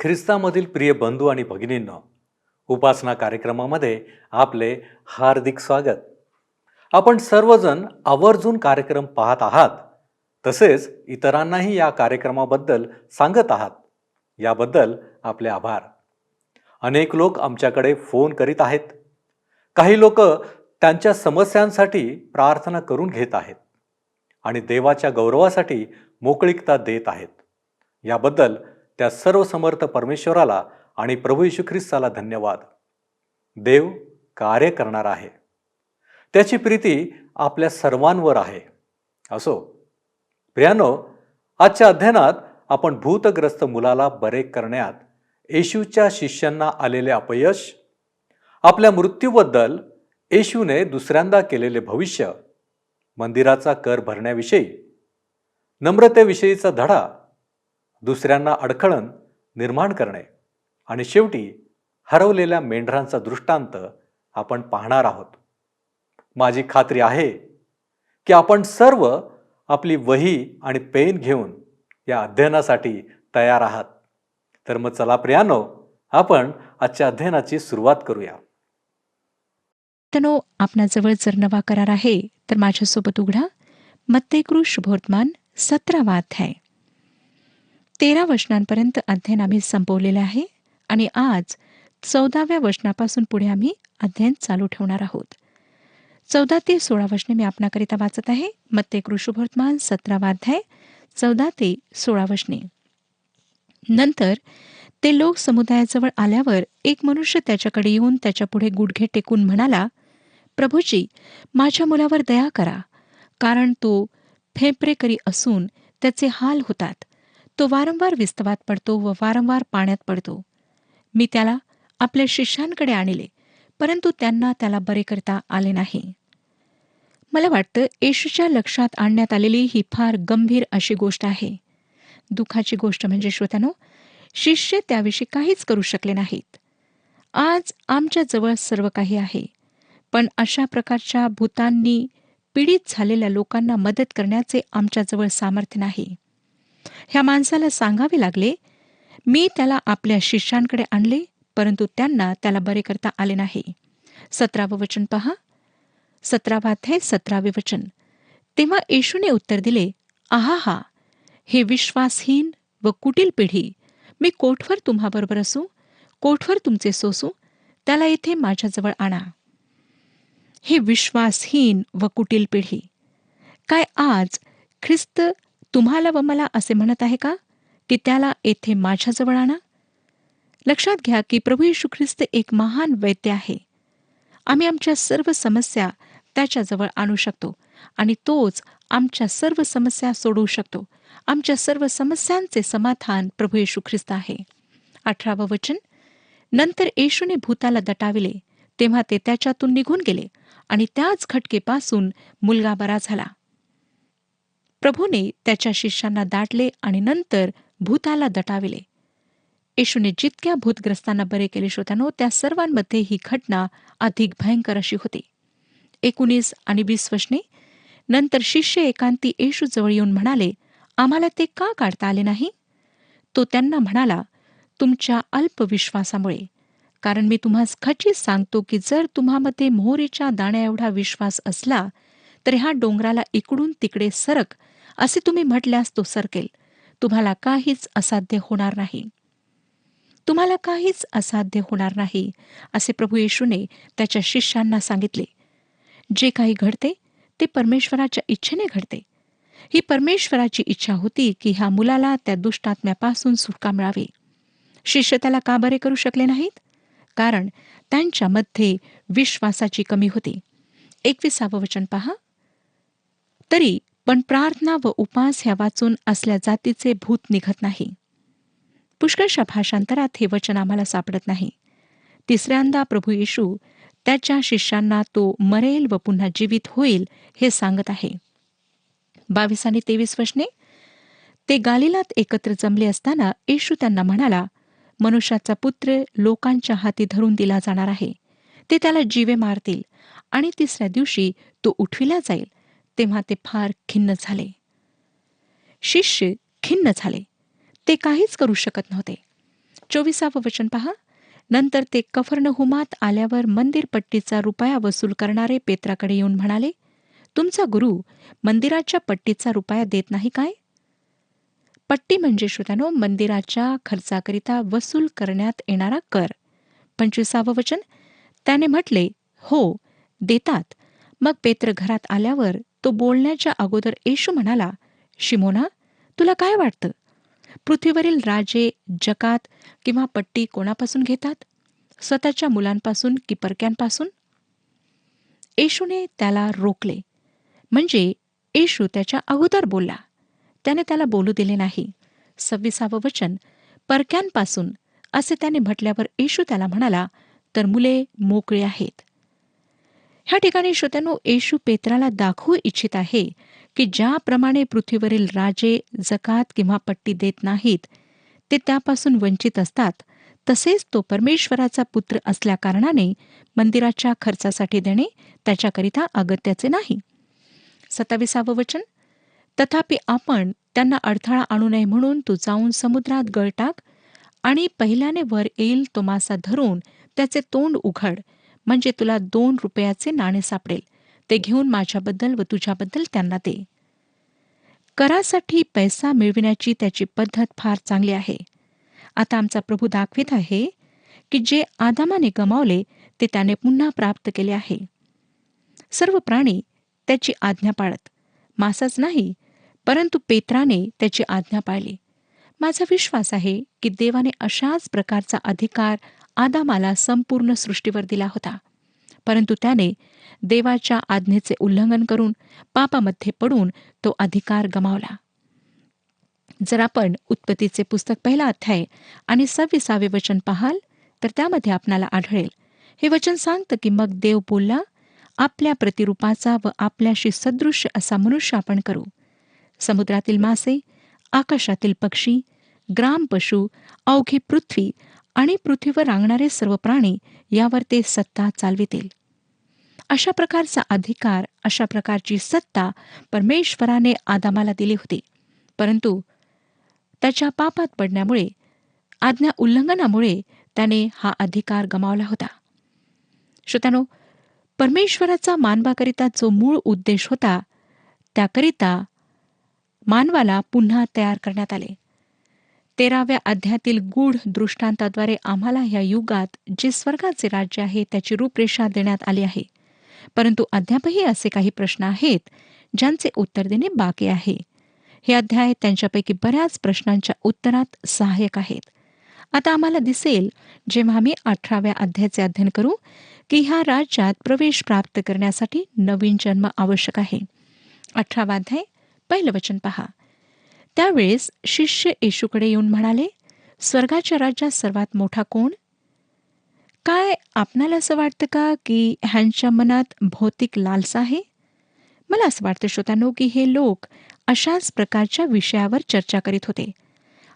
ख्रिस्तामधील प्रिय बंधू आणि भगिनींनो, उपासना कार्यक्रमामध्ये आपले हार्दिक स्वागत. आपण सर्वजण आवर्जून कार्यक्रम पाहत आहात, तसेच इतरांनाही या कार्यक्रमाबद्दल सांगत आहात. याबद्दल आपले आभार. अनेक लोक आमच्याकडे फोन करीत आहेत. काही लोक त्यांच्या समस्यांसाठी प्रार्थना करून घेत आहेत आणि देवाच्या गौरवासाठी मोकळीकता देत आहेत. याबद्दल त्या सर्व समर्थ परमेश्वराला आणि प्रभू येशू ख्रिस्ताला धन्यवाद. देव कार्य करणार आहे. त्याची प्रीती आपल्या सर्वांवर आहे. असो प्रियानो, आजच्या अध्ययनात आपण भूतग्रस्त मुलाला बरे करण्यात येशूच्या शिष्यांना आलेले अपयश, आपल्या मृत्यूबद्दल येशूने दुसऱ्यांदा केलेले भविष्य, मंदिराचा कर भरण्याविषयी, नम्रतेविषयीचा धडा, दुसऱ्यांना अडखळण निर्माण करणे आणि शेवटी हरवलेल्या मेंढरांचा दृष्टांत आपण पाहणार आहोत. माझी खात्री आहे की आपण सर्व आपली वही आणि पेन घेऊन या अध्ययनासाठी तयार आहात. तर मग चला प्रियानो, आपण आजच्या अध्ययनाची सुरुवात करूया. आपणाजवळ जर नवा करार आहे तर माझ्यासोबत उघडा मत्तेकृ शुभवर्तमान 17वा अध्याय. 13 वचनांपर्यंत अध्ययन आम्ही संपवलेले आहे आणि आज 14व्या वचनापासून पुढे आम्ही अध्ययन चालू ठेवणार आहोत. 14 ते 16 वचने मी आपणाकरिता वाचत आहे. मत्तेकृ शुभवर्तमान 17वा अध्याय 14 ते 16 वचने. नंतर ते लोक समुदायाजवळ आल्यावर एक मनुष्य त्याच्याकडे येऊन त्याच्या पुढे गुडघे टेकून म्हणाला, प्रभूजी, माझ्या मुलावर दया करा, कारण तो फेप्रेकरी असून त्याचे हाल होतात. तो वारंवार विस्तवात पडतो व वारंवार पाण्यात पडतो. मी त्याला आपल्या शिष्यांकडे आणले, परंतु त्यांना त्याला बरे करता आले नाही. मला वाटतं येशूच्या लक्षात आणण्यात आलेली ही फार गंभीर अशी गोष्ट आहे. दुःखाची गोष्ट म्हणजे श्रोत्यानो, शिष्य त्याविषयी काहीच करू शकले नाहीत. आज आमच्या जवळ सर्व काही आहे, पण अशा प्रकारच्या भूतांनी पीडित झालेल्या लोकांना मदत करण्याचे आमच्याजवळ सामर्थ्य नाही. ह्या माणसाला सांगावे लागले, मी त्याला आपल्या शिष्यांकडे आणले, परंतु त्यांना त्याला बरे करता आले नाही. 17वं वचन पहा. 17वा अध्याय 17वे वचन. तेव्हा येशूने उत्तर दिले, आहा, हे विश्वासहीन व कुटील पिढी, मी कोठवर तुम्हाबरोबर असू, कोठवर तुमचे सोसू, त्याला येथे माझ्याजवळ आणा. हे विश्वासहीन व कुटील पिढी. काय आज ख्रिस्त तुम्हाला व मला असे म्हणत आहे का की त्याला येथे माझ्याजवळ आणा? लक्षात घ्या की प्रभू येशू ख्रिस्त एक महान वैद्य आहे. आम्ही आमच्या सर्व समस्या त्याच्याजवळ आणू शकतो आणि तोच आमच्या सर्व समस्या सोडवू शकतो. आमच्या सर्व समस्यांचे समाधान प्रभू येशू ख्रिस्त आहे. 18वं वचन. नंतर येशूने भूताला दटाविले, तेव्हा ते त्याच्यातून निघून गेले आणि त्याच खटकेपासून मुलगा बरा झाला. प्रभूने त्याच्या शिष्यांना दाटले आणि नंतर भूताला दटाविले. येशूने जितक्या भूतग्रस्तांना बरे केले श्रोत्यानो, त्या सर्वांमध्ये ही घटना अधिक भयंकर अशी होती. 19 आणि 20 वचने. नंतर शिष्य एकांती येशूजवळ येऊन म्हणाले, आम्हाला ते का काढता आले नाही? तो त्यांना म्हणाला, तुमच्या अल्पविश्वासामुळे. कारण मी तुम्हास खचित सांगतो की जर तुम्हामध्ये मोहरीच्या दाण्या एवढा विश्वास असला तर ह्या डोंगराला इकडून तिकडे सरक असे तुम्ही म्हटल्यास तो सरकेल. तुम्हाला काहीच असाध्य होणार नाही. तुम्हाला काहीच असाध्य होणार नाही असे प्रभू येशूने त्याच्या शिष्यांना सांगितले. जे काही घडते ते परमेश्वराच्या इच्छेने घडते. ही परमेश्वराची इच्छा होती की ह्या मुलाला त्या दुष्टात्म्यापासून सुटका मिळावी. शिष्य त्याला का बरे करू शकले नाहीत? कारण त्यांच्यामध्ये विश्वासाची कमी होती. 21वं वचन पहा. तरी पण प्रार्थना व उपास ह्या वाचून असल्या जातीचे भूत निघत नाही. पुष्कळशा भाषांतरात हे वचन आम्हाला सापडत नाही. तिसऱ्यांदा प्रभू येशू त्याच्या शिष्यांना तो मरेल व पुन्हा जीवित होईल हे सांगत आहे. 22 आणि 23 वचने. ते गालिलात एकत्र जमले असताना येशू त्यांना म्हणाला, मनुष्याचा पुत्र लोकांच्या हाती धरून दिला जाणार आहे. ते त्याला जीवे मारतील आणि तिसऱ्या दिवशी तो उठविला जाईल. तेव्हा ते फार खिन्न झाले. शिष्य खिन्न झाले. ते काहीच करू शकत नव्हते. 24 वचन पहा. नंतर ते कफर्नहुमात आल्यावर मंदिर पट्टीचा रुपया वसूल करणारे पेत्राकडे येऊन म्हणाले, तुमचा गुरु मंदिराच्या पट्टीचा रुपया देत नाही काय? पट्टी म्हणजे श्रोत्यानो, मंदिराच्या खर्चाकरिता वसूल करण्यात येणारा कर. 25 वचन, त्याने म्हटले, हो देतात. मग पेत्र घरात आल्यावर तो बोलण्याच्या अगोदर येशू म्हणाला, शिमोना, तुला काय वाटतं? पृथ्वीवरील राजे जकात किंवा पट्टी कोणापासून घेतात? स्वतःच्या मुलांपासून की परक्यांपासून? येशूने त्याला रोखले. म्हणजे येशू त्याच्या अगोदर बोलला. त्याने त्याला बोलू दिले नाही. 26 वचन, परक्यांपासून असे त्याने म्हटल्यावर येशू त्याला म्हणाला, तर मुले मोकळी आहेत. ह्या ठिकाणी श्रोत्यांनो, येशू पेत्राला दाखवू इच्छित आहे की ज्याप्रमाणे पृथ्वीवरील राजे जकात किंवा पट्टी देत नाहीत, ते त्यापासून वंचित असतात, तसेच तो परमेश्वराचा पुत्र असल्याकारणाने मंदिराच्या खर्चासाठी देणे त्याच्याकरिता अगत्याचे नाही. 27 वचन, तथापि आपण त्यांना अडथळा आणू नये म्हणून तू जाऊन समुद्रात गळ टाक आणि पहिल्याने वर येईल तो मासा धरून त्याचे तोंड उघड, म्हणजे तुला 2 रुपयाचे नाणे सापडेल. ते घेऊन माझ्याबद्दल व तुझ्याबद्दल त्यांना दे. करासाठी पैसा मिळविण्याची त्याची पद्धत फार चांगली आहे. आता आमचा प्रभू दाखवित आहे की जे आदामाने गमावले ते त्याने पुन्हा प्राप्त केले आहे. सर्व प्राणी त्याची आज्ञा पाळत, मासाच नाही परंतु पेत्राने त्याची आज्ञा पाळली. माझा विश्वास आहे की देवाने अशाच प्रकारचा अधिकार आदामाला संपूर्ण सृष्टीवर दिला होता, परंतु त्याने देवाच्या आज्ञेचे उल्लंघन करून पापामध्ये पडून तो अधिकार गमावला. जर आपण उत्पत्तीचे पुस्तक 1 अध्याय आणि 26 वचन पाहाल तर त्यामध्ये आपणाला आढळेल. हे वचन सांगतं की मग देव बोलला, आपल्या प्रतिरूपाचा व आपल्याशी सदृश्य असा मनुष्य आपण करू. समुद्रातील मासे, आकाशातील पक्षी, ग्राम पशु, अवघी पृथ्वी आणि पृथ्वीवर रांगणारे सर्व प्राणी यावर ते सत्ता चालवितील. अशा प्रकारचा अधिकार, अशा प्रकारची सत्ता परमेश्वराने आदामाला दिली होती. परंतु त्याच्या पापात पडण्यामुळे, आज्ञा उल्लंघनामुळे त्याने हा अधिकार गमावला होता. श्रोत्यानो, परमेश्वराचा मानवाकरिता जो मूळ उद्देश होता, त्याकरिता मानवाला पुन्हा तयार करण्यात आले. 13व्या अध्यायातील गूढ दृष्टांताद्वारे आम्हाला या युगात जे स्वर्गाचे राज्य आहे त्याची रूपरेषा देण्यात आली आहे. परंतु अद्यापही असे काही प्रश्न आहेत ज्यांचे उत्तर देणे बाकी आहे. हे अध्याय त्यांच्यापैकी बऱ्याच प्रश्नांच्या उत्तरात सहाय्यक आहेत. आता आम्हाला दिसेल, जेव्हा आम्ही 18व्या अध्यायाचे अध्ययन करू, की ह्या राज्यात प्रवेश प्राप्त करण्यासाठी नवीन जन्म आवश्यक आहे. 18वा अध्याय 1 वचन पहा. त्यावेळेस शिष्य येशूकडे येऊन म्हणाले, स्वर्गाच्या राज्यात सर्वात मोठा कोण? काय आपणाला असं वाटतं का की ह्यांच्या मनात भौतिक लालसा आहे? मला असं वाटतं श्रोत्यांनो की हे लोक अशाच प्रकारच्या विषयावर चर्चा करीत होते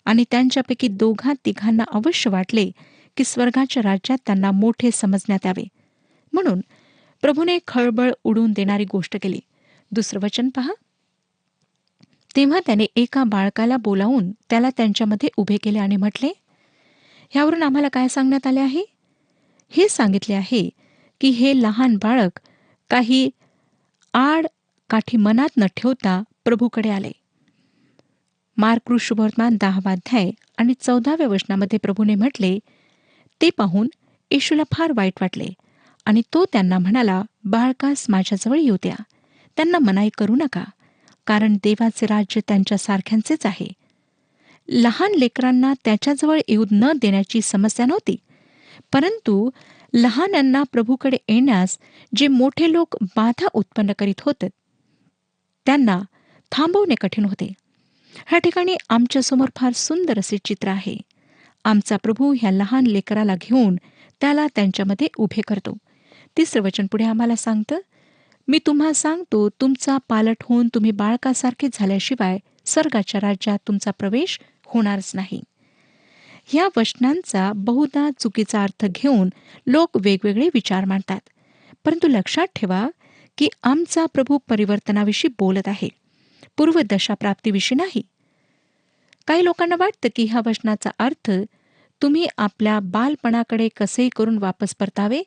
आणि त्यांच्यापैकी 2-3 अवश्य वाटले की स्वर्गाच्या राज्यात त्यांना मोठे समजण्यात यावे. म्हणून प्रभूने खळबळ उडून देणारी गोष्ट केली. 2 वचन पहा. तेव्हा त्याने एका बाळकाला बोलावून त्याला त्यांच्यामध्ये उभे केले आणि म्हटले, ह्यावरून आम्हाला काय सांगण्यात आले आहे? हे सांगितले आहे की हे लहान बाळक काही आड काठी मनात न ठेवता प्रभूकडे आले. मार्क शुभवर्तमान 10वा अध्याय आणि 14व्या वचनामध्ये प्रभूने म्हटले, ते पाहून येशूला फार वाईट वाटले आणि तो त्यांना म्हणाला, बाळकास माझ्याजवळ येऊ द्या, त्यांना मनाई करू नका, कारण देवाचे राज्य त्यांच्यासारख्यांचेच आहे. लहान लेकरांना त्याच्याजवळ येऊ न देण्याची समस्या नव्हती, परंतु लहानांना प्रभूकडे येण्यास जे मोठे लोक बाधा उत्पन्न करीत होते त्यांना थांबवणे कठीण होते. ह्या ठिकाणी आमच्यासमोर फार सुंदर असे चित्र आहे. आमचा प्रभू ह्या लहान लेकराला घेऊन त्याला त्यांच्यामध्ये उभे करतो. 3 वचन पुढे आम्हाला सांगतं, मी तुम्हा सांगतो, तुमचा पालट होऊन तुम्ही बाळकासारखे झाल्याशिवाय स्वर्गाच्या राज्यात तुमचा प्रवेश होणारच नाही. ह्या वचनांचा बहुधा चुकीचा अर्थ घेऊन लोक वेगवेगळे विचार मांडतात. परंतु लक्षात ठेवा की आमचा प्रभू परिवर्तनाविषयी बोलत आहे, पूर्वदशा प्राप्तीविषयी नाही. काही लोकांना वाटतं की ह्या वचनाचा अर्थ तुम्ही आपल्या बालपणाकडे कसे करून वापस परतावे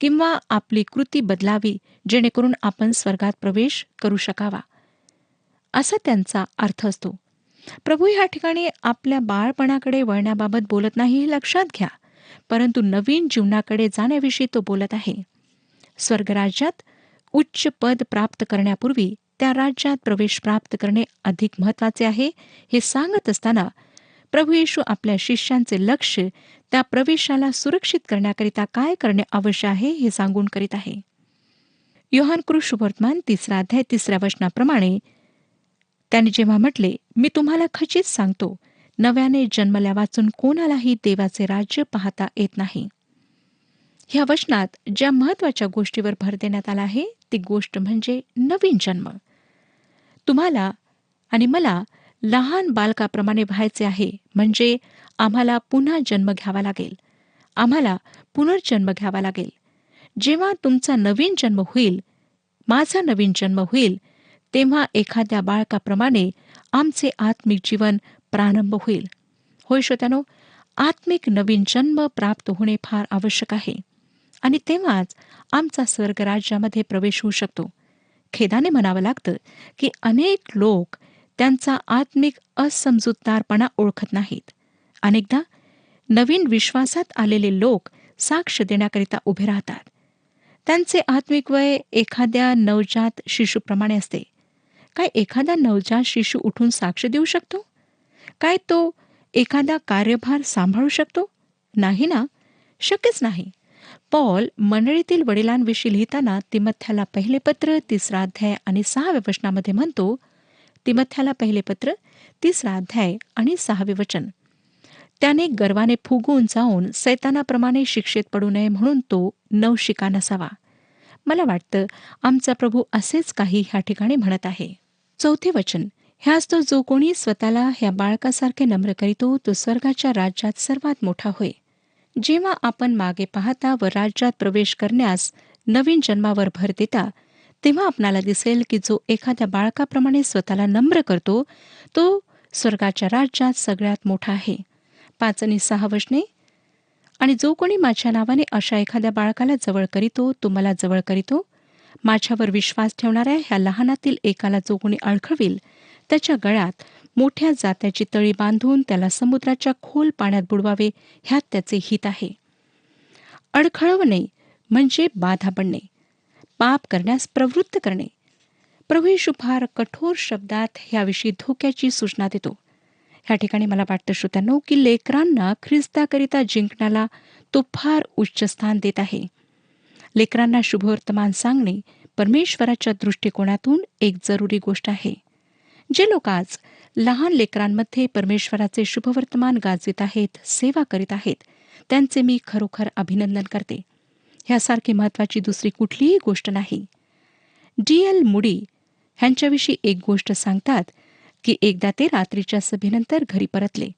किंवा आपली कृती बदलावी जेणेकरून आपण स्वर्गात प्रवेश करू शकावा, असा त्यांचा अर्थ असतो. प्रभू ह्या ठिकाणी आपल्या बाळपणाकडे वळण्याबाबत बोलत नाही हे लक्षात घ्या, परंतु नवीन जीवनाकडे जाण्याविषयी तो बोलत आहे. स्वर्गराज्यात उच्च पद प्राप्त करण्यापूर्वी त्या राज्यात प्रवेश प्राप्त करणे अधिक महत्त्वाचे आहे हे सांगत असताना प्रभू येशू आपल्या शिष्यांचे लक्ष त्या प्रवेशाला सुरक्षित करण्याकरिता काय करणे आवश्यक आहे हे सांगून करीत आहे. योहान शुभवर्तमान 3 अध्याय 3 वचनाप्रमाणे त्याने जेव्हा म्हटले, मी तुम्हाला खचित सांगतो, नव्याने जन्मल्या वाचून कोणालाही देवाचे राज्य पाहता येत नाही. ह्या वचनात ज्या महत्वाच्या गोष्टीवर भर देण्यात आला आहे ती गोष्ट म्हणजे नवीन जन्म. तुम्हाला आणि मला लहान बालकाप्रमाणे व्हायचे आहे, म्हणजे आम्हाला पुन्हा जन्म घ्यावा लागेल, आम्हाला पुनर्जन्म घ्यावा लागेल. जेव्हा तुमचा नवीन जन्म होईल, माझा नवीन जन्म होईल, तेव्हा एखाद्या बाळकाप्रमाणे आमचे आत्मिक जीवन प्रारंभ होईल. होय श्रोत्यानो, आत्मिक नवीन जन्म प्राप्त होणे फार आवश्यक आहे आणि तेव्हाच आमचा स्वर्गराज्यामध्ये प्रवेश होऊ शकतो. खेदाने म्हणावं लागतं की अनेक लोक त्यांचा आत्मिक असमजूतदारपणा ओळखत नाहीत. अनेकदा नवीन विश्वासात आलेले लोक साक्ष देण्याकरिता उभे राहतात. त्यांचे आत्मिक वय एखाद्या नवजात शिशुप्रमाणे असते. काय एखादा नवजात शिशु उठून साक्ष देऊ शकतो? काय तो एखादा कार्यभार सांभाळू शकतो? नाही ना, शक्यच नाही. पौल मंडळीतील वडिलांविषयी लिहिताना तिमथ्याला पहिले पत्र 3 अध्याय आणि 6 वचनामध्ये म्हणतो, तिमथ्याला पहिले पत्र 3 अध्याय आणि 6 वचन, त्याने गर्वाने फुगून जाऊन सैतानाप्रमाणे शिक्षेत पडू नये म्हणून तो नवशिका नसावा. मला वाटतं आमचा प्रभू असेच काही ह्या ठिकाणी म्हणत आहे. 4 वचन, ह्याच तो जो कोणी स्वतःला ह्या बाळकासारखे नम्र करीतो तो स्वर्गाच्या राज्यात सर्वात मोठा होय. जेव्हा आपण मागे पाहता व राज्यात प्रवेश करण्यास नवीन जन्मावर भर देता, तेव्हा आपणाला दिसेल की जो एखाद्या बाळकाप्रमाणे स्वतःला नम्र करतो तो स्वर्गाच्या राज्यात सगळ्यात मोठा आहे. 5 आणि 6 वचने, आणि जो कोणी माझ्या नावाने अशा एखाद्या बाळकाला जवळ करीतो तो मला जवळ करीतो. माझ्यावर विश्वास ठेवणाऱ्या ह्या लहानातील एकाला जो कोणी अडखळील त्याच्या गळ्यात मोठ्या जात्याची तळी बांधून त्याला समुद्राच्या खोल पाण्यात बुडवावे, ह्यात त्याचे हित आहे. अडखळवणे म्हणजे बाधा पडणे, पाप करण्यास प्रवृत्त करणे. प्रभू येशू फार कठोर शब्दात ह्याविषयी धोक्याची सूचना देतो. ह्या ठिकाणी मला वाटतं श्रोत्यांनो की लेकरांना ख्रिस्ताकरिता जिंकण्याला तो फार उच्च स्थान देत आहे. लेकरांना शुभवर्तमान सांगणे परमेश्वराच्या दृष्टिकोनातून एक जरुरी गोष्ट आहे. जे लोक आज लहान लेकरांमध्ये परमेश्वराचे शुभवर्तमान गाजवित आहेत, सेवा करीत आहेत, त्यांचे मी खरोखर अभिनंदन करते. ह्यासारखी महत्वाची दुसरी कुठलीही गोष्ट नाही. D.L. मुडी ह्यांच्याविषयी एक गोष्ट सांगतात की एकदा ते रात्रीच्या सभेनंतर घरी परतले,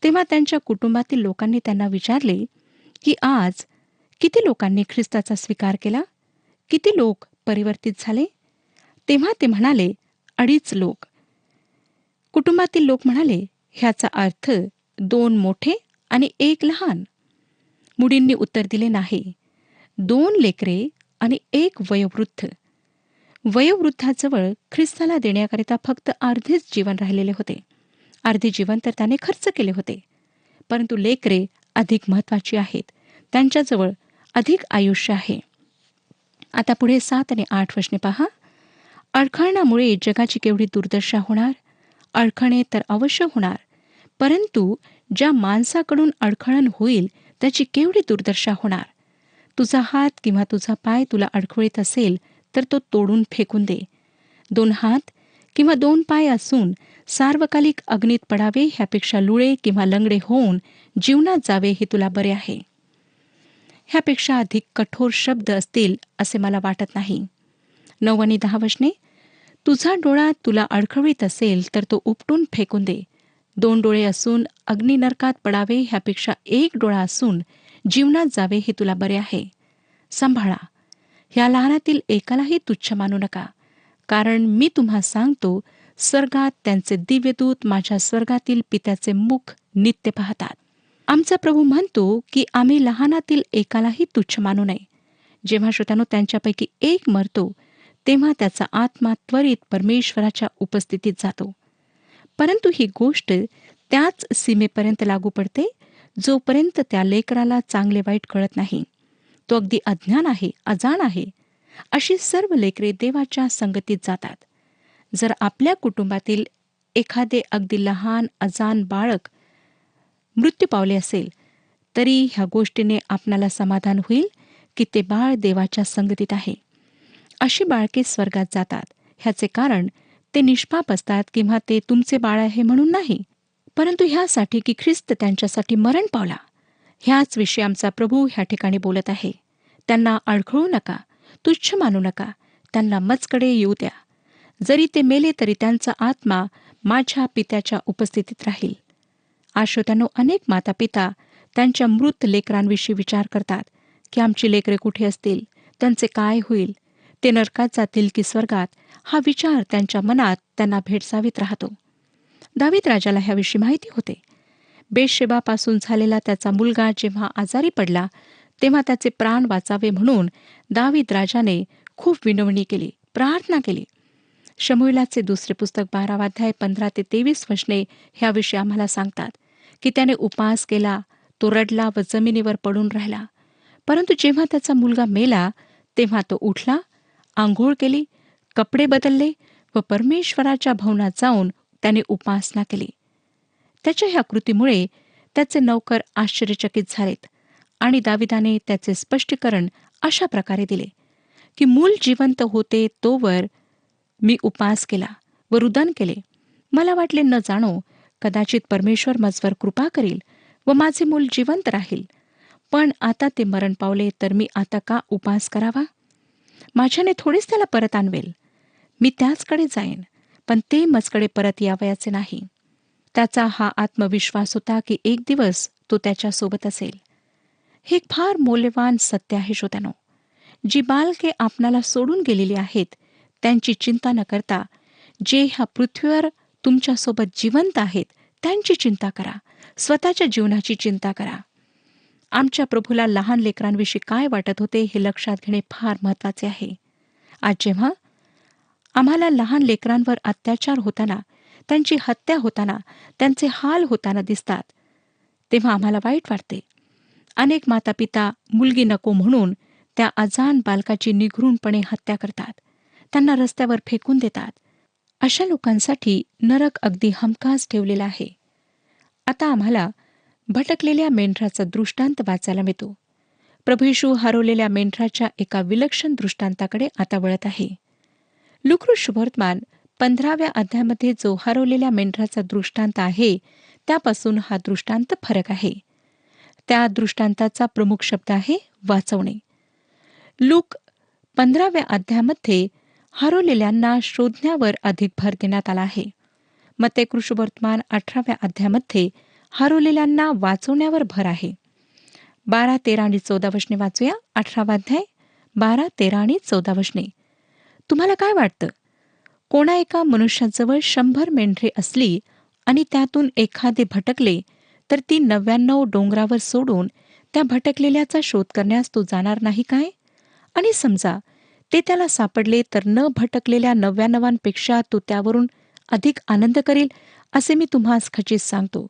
तेव्हा त्यांच्या कुटुंबातील लोकांनी त्यांना विचारले की आज किती लोकांनी ख्रिस्ताचा स्वीकार केला, किती लोक परिवर्तित झाले. तेव्हा ते म्हणाले 2.5 लोक. कुटुंबातील लोक म्हणाले, ह्याचा अर्थ 2 मोठे आणि 1 लहान. मुडींनी उत्तर दिले, नाही, 2 लेकरे आणि 1 वयोवृद्ध. वयोवृद्धाजवळ ख्रिस्ताला देण्याकरिता फक्त अर्धेच जीवन राहिलेले होते. अर्धे जीवन तर त्याने खर्च केले होते, परंतु लेकरे अधिक महत्वाची आहेत, त्यांच्याजवळ अधिक आयुष्य आहे. आता पुढे 7 आणि 8 वचने पहा. अडखळण्यामुळे जगाची केवढी दुर्दशा होणार. अडखळणे तर अवश्य होणार, परंतु ज्या माणसाकडून अडखळण होईल त्याची केवढी दुर्दशा होणार. तुझा हात किंवा तुझा पाय तुला अडखळीत असेल तर तो तोडून फेकून दे. 2 हात किंवा 2 पाय असून सार्वकालिक अग्नीत पडावे ह्यापेक्षा लुळे किंवा लंगडे होऊन जीवनात जावे हे तुला बरे आहे. ह्यापेक्षा अधिक कठोर शब्द असतील असे मला वाटत नाही. 9 आणि 10 वचने, तुझा डोळा तुला अडखळीत असेल तर तो उपटून फेकून दे. 2 डोळे असून अग्निनरकात पडावे ह्यापेक्षा 1 डोळा असून जीवनात जावे हे तुला बरे आहे. सांभाळा, ह्या लहानातील एकालाही तुच्छ मानू नका, कारण मी तुम्हा सांगतो स्वर्गात त्यांचे दिव्यदूत माझ्या स्वर्गातील पित्याचे मुख नित्य पाहतात. आमचा प्रभू म्हणतो की आम्ही लहानातील एकालाही तुच्छ मानू नये. जेव्हा श्रोत्यानो त्यांच्यापैकी एक मरतो, तेव्हा त्याचा आत्मा त्वरित परमेश्वराच्या उपस्थितीत जातो. परंतु ही गोष्ट त्याच सीमेपर्यंत लागू पडते जोपर्यंत त्या लेकराला चांगले वाईट कळत नाही. तो अगदी अज्ञान आहे, अजाण आहे. अशी सर्व लेकरे देवाच्या संगतीत जातात. जर आपल्या कुटुंबातील एखादे अगदी लहान अजाण बाळक मृत्यू पावले असेल, तरी ह्या गोष्टीने आपणाला समाधान होईल की ते बाळ देवाच्या संगतीत आहे. अशी बाळके स्वर्गात जातात. ह्याचे कारण ते निष्पाप असतात किंवा ते तुमचे बाळ आहे म्हणून नाही, परंतु ह्यासाठी की ख्रिस्त त्यांच्यासाठी मरण पावला. ह्याच विषयी आमचा प्रभू ह्या ठिकाणी बोलत आहे. त्यांना अडखळू नका, तुच्छ मानू नका, त्यांना मजकडे येऊ द्या. जरी ते मेले तरी त्यांचा आत्मा माझ्या पित्याच्या उपस्थितीत राहील. श्रोत्यांनो, अनेक मातापिता त्यांच्या मृत लेकरांविषयी विचार करतात की आमची लेकरे कुठे असतील, त्यांचे काय होईल, ते नरकात जातील की स्वर्गात. हा विचार त्यांच्या मनात त्यांना भेडसावीत राहतो. दावीद राजाला ह्याविषयी माहिती होते. बेशेबापासून झालेला त्याचा मुलगा जेव्हा आजारी पडला, तेव्हा त्याचे प्राण वाचावे म्हणून दावीद राजाने खूप विनवणी केली, प्रार्थना केली. शमूएलाचे दुसरे पुस्तक 12 अध्याय 15 ते 23 वचने ह्याविषयी आम्हाला सांगतात की त्याने उपवास केला, तो रडला व जमिनीवर पडून राहिला. परंतु जेव्हा त्याचा मुलगा मेला, तेव्हा तो उठला, आंघोळ केली, कपडे बदलले व परमेश्वराच्या भवनात जाऊन त्याने उपासना केली. त्याच्या ह्या कृतीमुळे त्याचे नौकर आश्चर्यचकित झालेत आणि दाविदाने त्याचे स्पष्टीकरण अशा प्रकारे दिले की मूल जिवंत होते तोवर मी उपास केला व रुदन केले. मला वाटले न जाणो कदाचित परमेश्वर माझवर कृपा करील व माझे मूल जिवंत राहील. पण आता ते मरण पावले तर मी आता का उपास करावा? माझ्याने थोडेच त्याला परत आणवेल. मी त्याचकडे जाईन, पण ते माझकडे परत यावयाचे नाही. त्याचा हा आत्मविश्वास होता की एक दिवस तो त्याच्यासोबत असेल. हे एक फार मौल्यवान सत्य आहे श्रोत्यानो. जी बालके आपणाला सोडून गेलेली आहेत, त्यांची चिंता न करता जे ह्या पृथ्वीवर तुमच्यासोबत जिवंत आहेत त्यांची चिंता करा, स्वतःच्या जीवनाची चिंता करा. आमच्या प्रभूला लहान लेकरांविषयी काय वाटत होते हे लक्षात घेणे फार महत्वाचे आहे. आज जेव्हा आम्हाला लहान लेकरांवर अत्याचार होताना, त्यांची हत्या होताना, त्यांचे हाल होताना दिसतात, तेव्हा आम्हाला वाईट वाटते. अनेक मातापिता मुलगी नको म्हणून त्या अजाण बालकाची निघृणपणे हत्या करतात, त्यांना रस्त्यावर फेकून देतात. अशा लोकांसाठी नरक अगदी हमखास ठेवलेला आहे. आता आम्हाला भटकलेल्या मेंढराचा दृष्टांत वाचायला मिळतो. प्रभू येशू हरवलेल्या मेंढराच्या एका विलक्षण दृष्टांताकडे आता वळत आहे. लूका शुभवर्तमान 15व्या अध्यायामध्ये जो हरवलेल्या मेंढराचा दृष्टांत आहे, त्यापासून हा दृष्टांत फरक आहे. त्या दृष्टांताचा प्रमुख शब्द आहे वाचवणे. लूक 15व्या अध्यायामध्ये हरवलेल्यांना शोधण्यावर अधिक भर देण्यात आला आहे. मत्तेय शुभवर्तमान 18व्या अध्यायामध्ये हरवलेल्यांना वाचवण्यावर भर आहे. 12, 13 आणि 14 वचने वाचूया. 18वा अध्याय 12, 13 आणि 14 वचने. तुम्हाला काय वाटतं? कोणा एका मनुष्याजवळ 100 मेंढरे असली आणि त्यातून एखादे भटकले, तर ती 99 डोंगरावर सोडून त्या भटकलेल्याचा शोध करण्यास तो जाणार नाही काय? आणि समजा ते त्याला सापडले तर न भटकलेल्या 99पेक्षा तो त्यावरून अधिक आनंद करील, असे मी तुम्हास खचित सांगतो.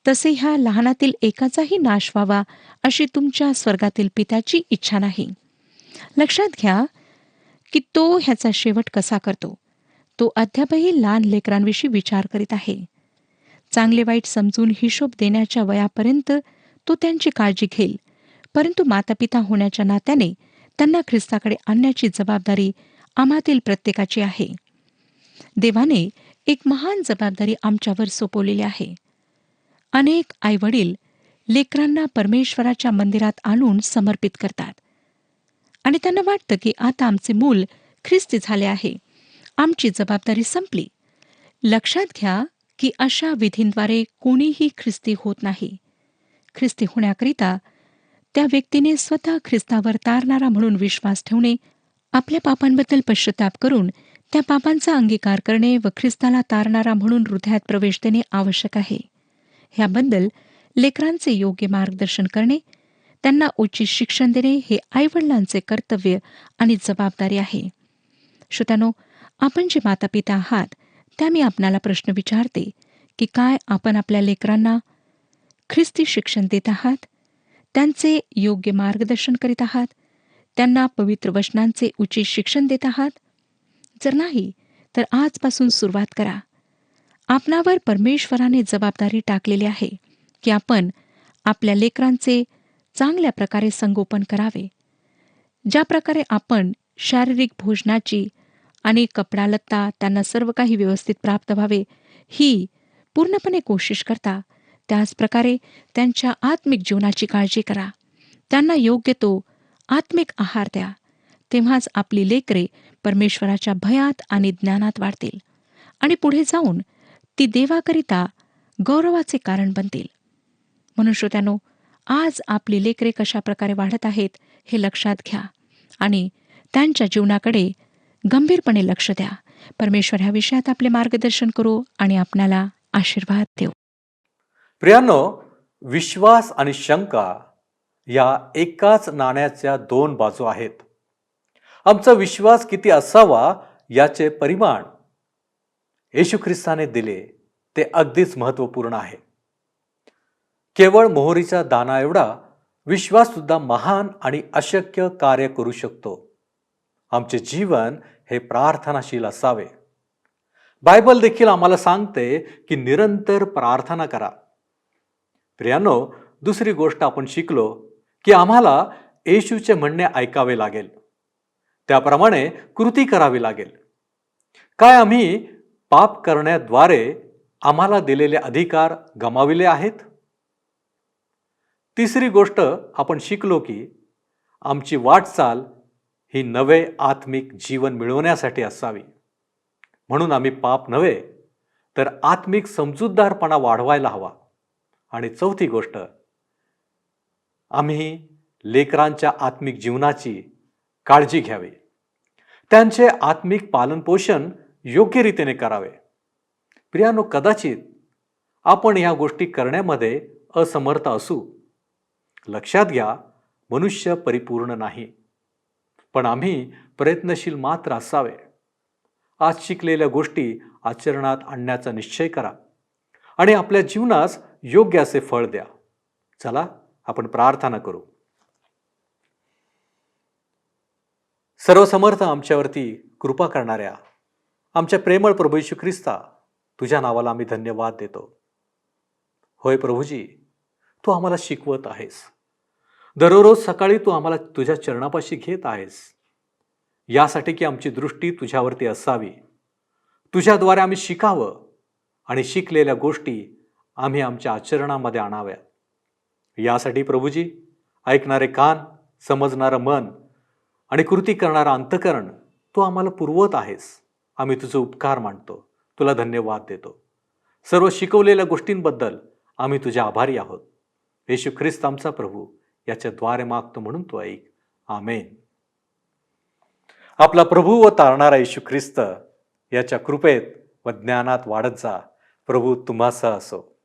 तसे ह्या लहानातील एकाचाही नाश व्हावा अशी तुमच्या स्वर्गातील पित्याची इच्छा नाही. लक्षात घ्या की तो ह्याचा शेवट कसा करतो. तो अद्यापही लहान लेकरांविषयी विचार करीत आहे. चांगले वाईट समजून हिशोब देण्याच्या वयापर्यंत तो त्यांची काळजी घेईल, परंतु मातापिता होण्याच्या नात्याने त्यांना ख्रिस्ताकडे आणण्याची जबाबदारी आम्हातील प्रत्येकाची आहे. देवाने एक महान जबाबदारी आमच्यावर सोपवलेली आहे. अनेक आईवडील लेकरांना परमेश्वराच्या मंदिरात आणून समर्पित करतात आणि त्यांना वाटतं की आता आमचे मूल ख्रिस्ती झाले आहे, आमची जबाबदारी संपली. लक्षात घ्या की अशा विधींद्वारे कोणीही ख्रिस्ती होत नाही. ख्रिस्ती होण्याकरिता त्या व्यक्तीने स्वतः ख्रिस्तावर तारणारा म्हणून विश्वास ठेवणे, आपल्या पापांबद्दल पश्चाताप करून त्या पापांचा अंगीकार करणे व ख्रिस्ताला तारणारा म्हणून हृदयात प्रवेश देणे आवश्यक आहे. ह्याबद्दल लेकरांचे योग्य मार्गदर्शन करणे, त्यांना उचित शिक्षण देणे हे आईवडिलांचे कर्तव्य आणि जबाबदारी आहे. श्रोत्यानो, आपण जे मातापिता आहात त्या मी आपणाला प्रश्न विचारते की काय आपण आपल्या लेकरांना ख्रिस्ती शिक्षण देत आहात? त्यांचे योग्य मार्गदर्शन करीत आहात? त्यांना पवित्र वचनांचे उचित शिक्षण देत आहात? जर नाही, तर आजपासून सुरुवात करा. आपणावर परमेश्वराने जबाबदारी टाकलेली आहे की आपण आपल्या लेकरांचे चांगल्या प्रकारे संगोपन करावे. ज्या प्रकारे आपण शारीरिक भोजनाची आणि कपडा लत्ता त्यांना सर्व काही व्यवस्थित प्राप्त व्हावे ही पूर्णपणे कोशिश करता, त्याच प्रकारे त्यांच्या आत्मिक जीवनाची काळजी करा. त्यांना योग्य तो आत्मिक आहार द्या. तेव्हाच आपली लेकरे परमेश्वराच्या भयात आणि ज्ञानात वाढतील आणि पुढे जाऊन ती देवाकरिता गौरवाचे कारण बनतील. म्हणून श्रोत्यानो, आज आपली लेकरे कशा प्रकारे वाढत आहेत हे लक्षात घ्या आणि त्यांच्या जीवनाकडे गंभीरपणे लक्ष द्या. परमेश्वर ह्या विषयात आपले मार्गदर्शन करू आणि आपणाला आशीर्वाद देऊ. प्रियांनो, विश्वास आणि शंका या एकाच नाण्याच्या दोन बाजू आहेत. आमचा विश्वास किती असावा याचे परिमाण येशू ख्रिस्ताने दिले ते अगदीच महत्त्वपूर्ण आहे. केवळ मोहरीचा दाना एवढा विश्वास सुद्धा महान आणि अशक्य कार्य करू शकतो. आमचे जीवन हे प्रार्थनाशील असावे. बायबल देखील आम्हाला सांगते की निरंतर प्रार्थना करा. प्रियांनो, दुसरी गोष्ट आपण शिकलो की आम्हाला येशूचे म्हणणे ऐकावे लागेल, त्याप्रमाणे कृती करावी लागेल. काय आम्ही पाप करण्याद्वारे आम्हाला दिलेले अधिकार गमाविले आहेत? तिसरी गोष्ट आपण शिकलो की आमची वाटचाल ही नवे आत्मिक जीवन मिळवण्यासाठी असावी. म्हणून आम्ही पाप नव्हे तर आत्मिक समजूतदारपणा वाढवायला हवा. आणि चौथी गोष्ट, आम्ही लेकरांच्या आत्मिक जीवनाची काळजी घ्यावी. त्यांचे आत्मिक पालनपोषण योग्य रीतीने करावे. प्रियांनो, कदाचित आपण ह्या गोष्टी करण्यामध्ये असमर्थ असू. लक्षात घ्या, मनुष्य परिपूर्ण नाही, पण आम्ही प्रयत्नशील मात्र असावे. आज शिकलेल्या गोष्टी आचरणात आणण्याचा निश्चय करा आणि आपल्या जीवनास योग्य असे फळ द्या. चला आपण प्रार्थना करू. सर्वसमर्थ आमच्यावरती कृपा करणाऱ्या आमच्या प्रेमळ प्रभू येशू ख्रिस्ता, तुझ्या नावाला आम्ही धन्यवाद देतो. होय प्रभूजी, तू आम्हाला शिकवत आहेस. दररोज सकाळी तू आम्हाला तुझ्या चरणापाशी घेत आहेस, यासाठी की आमची दृष्टी तुझ्यावरती असावी. तुझ्याद्वारे आम्ही शिकावं आणि शिकलेल्या गोष्टी आम्ही आमच्या आचरणामध्ये आणाव्या. यासाठी प्रभूजी, ऐकणारे कान, समजणारं मन आणि कृती करणारं अंतःकरण तू आम्हाला पुरवत आहेस. आम्ही तुझे उपकार मानतो, तुला धन्यवाद देतो. सर्व शिकवलेल्या गोष्टींबद्दल आम्ही तुझे आभारी आहोत. येशू ख्रिस्त आमचा प्रभू याच्याद्वारे मागतो म्हणून तू ऐक. आमेन. आपला प्रभू व तारणारा येशू ख्रिस्त याच्या कृपेत व ज्ञानात वाढत जा. प्रभू तुम्हासह असो.